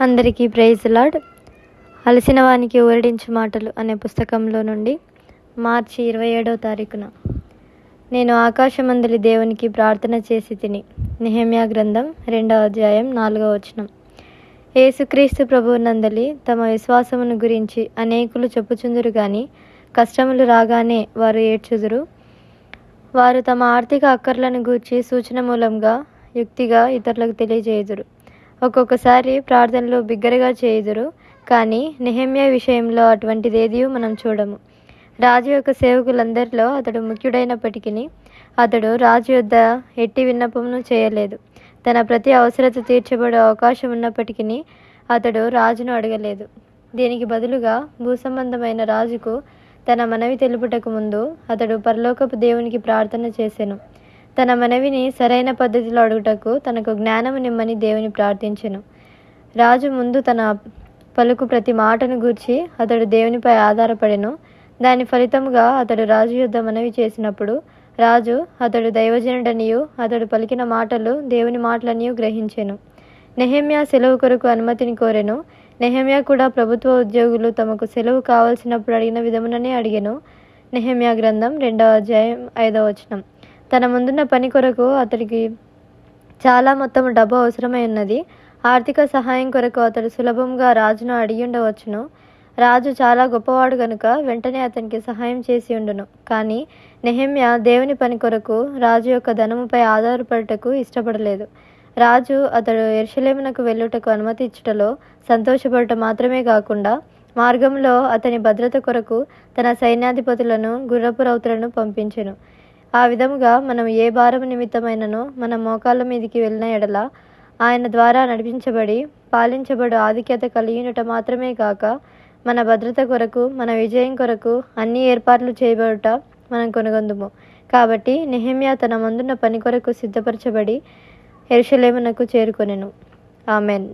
అందరికీ praise lord. అలసిన వానికి ఊరడించు మాటలు అనే పుస్తకంలో నుండి మార్చి 27వ తారీఖున నేను ఆకాశమందలి దేవునికి ప్రార్థన చేసి తిని. నెహెమ్యా గ్రంథం 2వ అధ్యాయం 4వ వచనం. యేసుక్రీస్తు ప్రభువునందలి తమ విశ్వాసమును గురించి అనేకులు చెప్పుచుందురు గాని కష్టములు రాగానే వారు ఏడ్చుదురు. వారు తమ ఆర్థిక అక్కర్లను గూర్చి సూచన మూలంగా యుక్తిగా ఇతరులకు తెలియజేయుదురు. ఒక్కొక్కసారి ప్రార్థనలు బిగ్గరగా చేయుదురు. కానీ నెహెమ్యా విషయంలో అటువంటిదేదీ మనం చూడము. రాజు యొక్క సేవకులందరిలో అతడు ముఖ్యుడైనప్పటికీ అతడు రాజు యొద్ద ఎట్టి విన్నపమును చేయలేదు. తన ప్రతి అవసరత తీర్చబడే అవకాశం ఉన్నప్పటికీ అతడు రాజును అడగలేదు. దీనికి బదులుగా భూసంబంధమైన రాజుకు తన మనవి తెలుపుటకు ముందు అతడు పరలోకపు దేవునికి ప్రార్థన చేసెను. తన మనవిని సరైన పద్ధతిలో అడుగుటకు తనకు జ్ఞానము నిమ్మని దేవుని ప్రార్థించెను. రాజు ముందు తన పలుకు ప్రతి మాటను గూర్చి అతడు దేవునిపై ఆధారపడెను. దాని ఫలితముగా అతడు రాజు యొద్ద మనవి చేసినప్పుడు రాజు అతడు దైవజనుడనియు అతడు పలికిన మాటలు దేవుని మాటలనియు గ్రహించెను. నెహెమ్యా సెలవు కొరకు అనుమతిని కోరెను. నెహెమ్యా కూడా ప్రభుత్వ ఉద్యోగులు తమకు సెలవు కావలసినప్పుడు అడిగిన విధముననే అడిగెను. నెహెమ్యా గ్రంథం 2వ అధ్యాయం 5వ వచనం. తన ముందున్న పని కొరకు అతడికి చాలా మొత్తం డబ్బు అవసరమై ఉన్నది. ఆర్థిక సహాయం కొరకు అతడు సులభంగా రాజును అడిగి ఉండవచ్చును. రాజు చాలా గొప్పవాడు గనుక వెంటనే అతనికి సహాయం చేసి ఉండును. కానీ నెహెమ్యా దేవుని పని కొరకు రాజు యొక్క ధనముపై ఆధారపడుటకు ఇష్టపడలేదు. రాజు అతడు యెరూషలేమునకు వెళ్ళుటకు అనుమతి ఇచ్చుటలో సంతోషపడుట మాత్రమే కాకుండా మార్గంలో అతని భద్రత కొరకు తన సైన్యాధిపతులను గుర్రపు రౌతులను పంపించెను. ఆ విధముగా మనం ఏ భారము నిమిత్తమైనను మన మోకాళ్ళ మీదికి వెళ్ళిన ఎడల ఆయన ద్వారా నడిపించబడి పాలించబడు ఆధిక్యత కలిగినట మాత్రమే కాక మన భద్రత కొరకు మన విజయం కొరకు అన్ని ఏర్పాట్లు చేయబడుట మనం కొనుగొందుము. కాబట్టి నెహెమ్యా తన ముందున్న పని కొరకు సిద్ధపరచబడి యెరూషలేమునకు చేరుకొనెను. ఆమెన్.